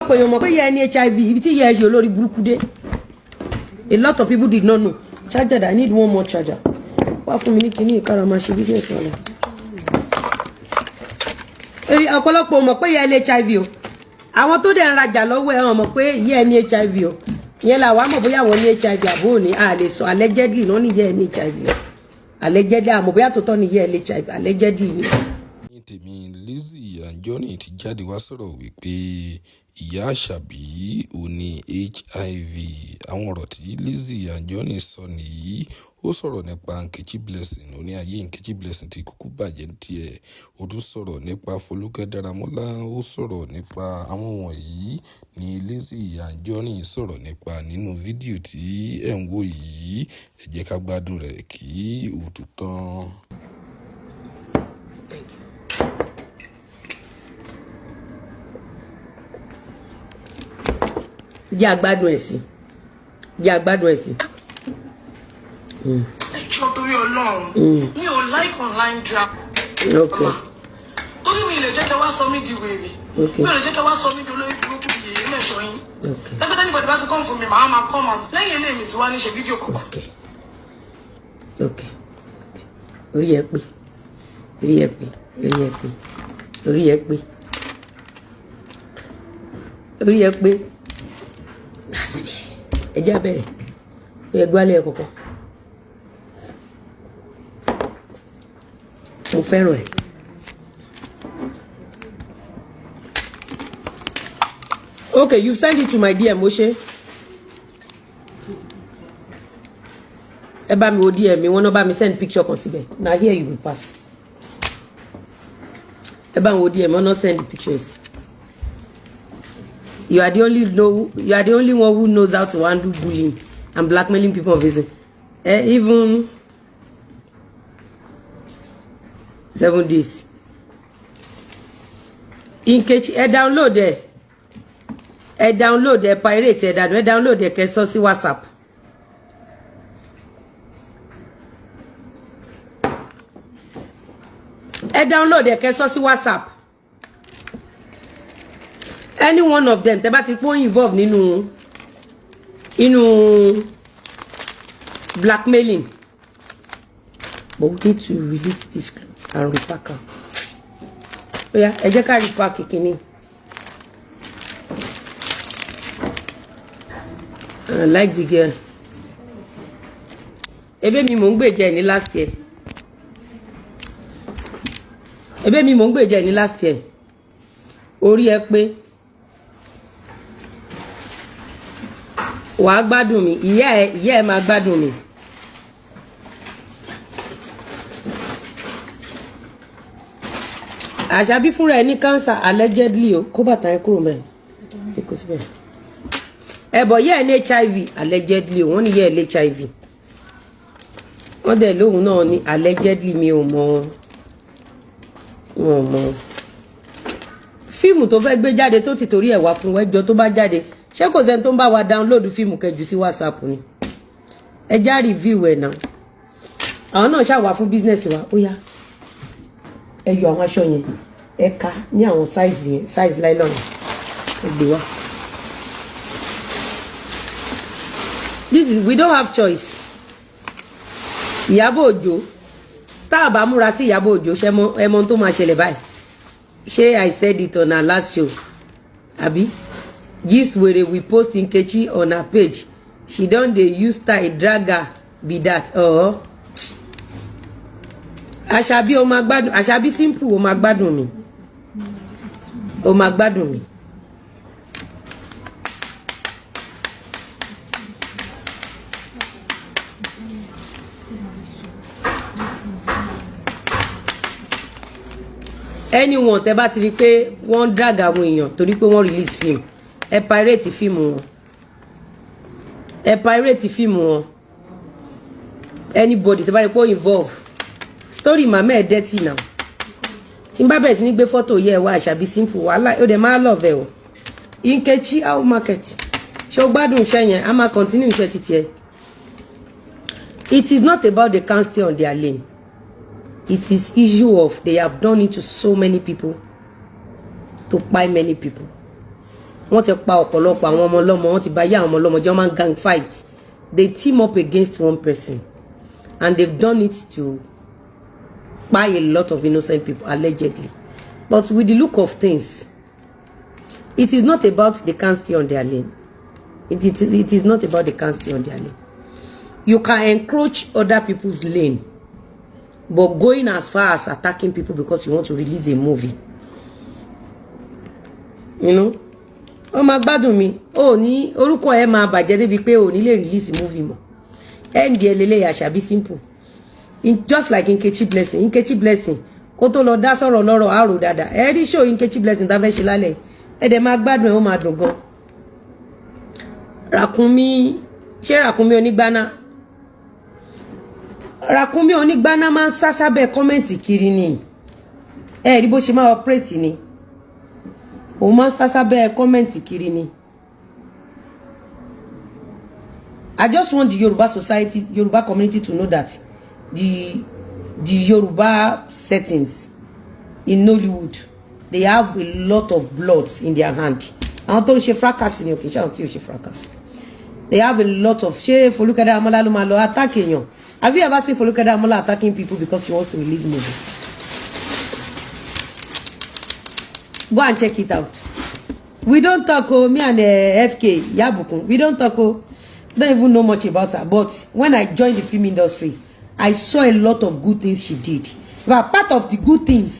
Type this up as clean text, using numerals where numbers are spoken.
ọ̀pọ̀lọpọ̀ èèyàn mọ̀ pé ìyá ẹni HIV ibi tí ìyá ẹ ṣe olórí burúkú dé. A lot of people did not know. Charger, I need one more charger. Wá fún mi ní kíní ìkára máa ṣe business wala. Ọ̀pọ̀lọpọ̀ mọ̀ pé ìyá ẹni HIV o. Àwọn tó dẹ̀ ń rajà lọ́wọ́ ẹ̀ hàn mọ̀ pé ìyá ẹni HIV o. Ìyẹn là wá mọ̀ bóyá àwọn ní HIV àbó ní a lè sọ allegedly náà ní ìyá ẹni HIV o. Allegedly àmọ́ bóyá tó tọ́ ní ìyá ẹni HIV allegedly ni. Tèmi Lizzy Anjorin ti jáde wá sọ̀rọ̀ wípé ìyá Àṣàbí ò ní HIV. Àwọn ọ̀rọ̀ tí Lizzy Anjorin sọ nìyí. Ó sọ̀rọ̀ nípa NKECHI Blessing, ó ní ayé NKECHI Blessing ti kúkú bàjẹ́ ní tiẹ̀. Ó tún sọ̀rọ̀ nípa FOLUKE Daramola, ó sọ̀rọ̀ nípa àwọn wọ̀nyí ní Lizzy Anjorin sọ̀rọ̀ nípa nínú fídíò tí ẹ̀ ń wò yìí. Ẹ jẹ́ ká gbádùn rẹ̀ kí ó tó tán. Jẹ́ àgbádùn ẹ̀ sí. Jẹ́ àgbádùn ẹ̀ sí. Ẹjọ́ torí Ọlọ́run. Mi ò like online drama. Okay. Torí mi lè jẹ́ kí wá sọ mí di wèrè. Okay. Mi ò lè jẹ́ kí wá sọ mí di olórí burúkú yìí lẹ́ṣọ́ yín. Okay. Lẹ́gbẹ̀ẹ́ anybody bá ti kọ́ fún mi, màá máa kọ́ màá lẹ́yìn ilé mi tí wá ní ṣe fídíò kọ̀ọ̀kan. Okay. Okay. Orí ẹ pé. Orí ẹ pé. Orí ẹ pé. Orí ẹ pé. Orí ẹ pé. Ẹ jẹ́ abẹ́rẹ́. Ẹ gbálẹ̀ kọ̀kọ̀. Mo fẹ́ràn ẹ̀. Okay, you send it to my DM, Moshe. Ẹ bá mi wo DM mi, wọ́n náà bá mi send picture kan síbẹ̀. Now here you will pass. Ẹ bá mi wo DM, wọ́n náà send the pictures. You are the only one who knows how to handle bullying and blackmailing people of Israel. Even 7 days. NKECHI, download it. Download it, pirate it, download it, kẹ́ sọ sí WhatsApp. Download it, kẹ́ sọ sí WhatsApp. Any one of them, tẹ́ bá ti pọ̀ involved nínú blackmailing. But we need to release this clothes and repack her. Oh yeah, ẹ jẹ́ ká repack kíní. I like the girl. Ebe mi mò ń gbèjà ní last year. Ebe mi mò ń gbèjà ní last year. Orí ẹ pé. Wàá gbádùn mi, ìyá ẹ máa gbádùn mi. Àṣàbí fúnra ẹ ní cancer allegedly o, kó bàtà ẹ kúrò mẹ́rin. Kò síbẹ̀. Ẹ̀bọ̀ yẹ́ ẹ ní HIV allegedly o, wọ́n ní yẹ́ ẹ ní HIV. Wọ́n dẹ̀ lóhun náà ní allegedly mi ò mọ̀. Wọ́n mọ̀. Fíìmù tó fẹ́ gbé jáde tó ti torí ẹ̀ wá fún ẹjọ́ tó bá jáde. Ṣé kò sẹ́ni tó ń bá wa download fíìmù kẹjù sí WhatsApp ni? Ẹ já review ẹ̀ náà. Àwọn náà ṣàwà fún business wa. Ó yá. Ẹ yọ àwọn aṣọ yẹn. Ẹ ká ní àwọn size yẹn, size nylon. Ẹ gbé wá. We don't have choice. Ìyábọ̀ Òjó. Tá a bá múra sí Ìyábọ̀ Òjó, ṣé ẹ mọ̀ tó máa ṣẹlẹ̀ báyìí. Ṣé I said it on our last show? Àbí? Gist where we post NKECHI on her page. She don dey use style drag her be that. Oh. Àṣàbí ó máa gbádùn, Àṣàbí simple ó máa gbádùn mi. Ó máa gbádùn mi. Anyone tẹ́ bá ti rí pé wọ́n drag àwọn èèyàn torí pé wọ́n release film. Ẹ pirate fíìmù wọn. Ẹ pirate fíìmù wọn. Anybody tẹ́ bá rí pé ó involve. Story mama ẹ dirty now. Tí n bá bẹ̀rẹ̀ sí ní gbé photo yẹ wá Àṣàbí simple wàhálà ó dẹ̀ máa love ẹ o. NKECHI how market. Ṣé o gbádùn iṣẹ́ yẹn? A máa continue iṣẹ́ títí ẹ. It is not about they can't stay on their lane. It is issue of they have done it to so many people, to buy many people. wọ́n ti pa ọ̀pọ̀lọpọ̀ àwọn ọmọ ọlọ́mọ, wọ́n ti bà yé àwọn ọmọ ọlọ́mọ jẹ́, wọ́n máa ń gang fight. They team up against one person, and they've done it to buy a lot of innocent people, allegedly. But with the look of things, it is not about they can't stay on their lane. It is not about they can't stay on their lane. You can encroach other people's lane, but going as far as attacking people because you want to release a movie, you know, oh my gbádùn mi, oh ní orúkọ ẹ máa bàjẹ́ débi pé ó ní lè release movie mọ́. End elele ya shall be simple. Just like NKECHI Blessing, NKECHI Blessing, kó tó lọ dá sọ̀rọ̀ lọ́rọ̀ àrò dáadáa. Ẹ rí show NKECHI Blessing tá fẹ́ ṣe lálẹ́. Ẹ dẹ̀ máa gbádùn ẹ, ó máa dùn gan. Ràkúnmí, ṣé Ràkúnmí onígbáná? Ràkúnmí onígbáná máa ń sá sábẹ́ kọ́mẹ̀ntì kiri ni. Ẹ rí bó ṣe máa operate ni. Ó máa ń sá sábẹ́ kọ́mẹ̀ntì kiri ni. I just want the Yoruba society, Yoruba community to know that the Yoruba settings in Nollywood, they have a lot of bloods in their hand. Àwọn tó ń ṣe fracas ni okay, ṣáà tí ó ṣe fracas. They have a lot of FOLUKE DARAMOLA ló máa lọ attack èèyàn. Have you ever seen FOLUKE DARAMOLA attacking people because he wants to release movie? Go and check it out. We don't talk, me and FK Yabukun, we don't talk, don't even know much about her. But when I joined the film industry, I saw a lot of good things she did. But part of the good things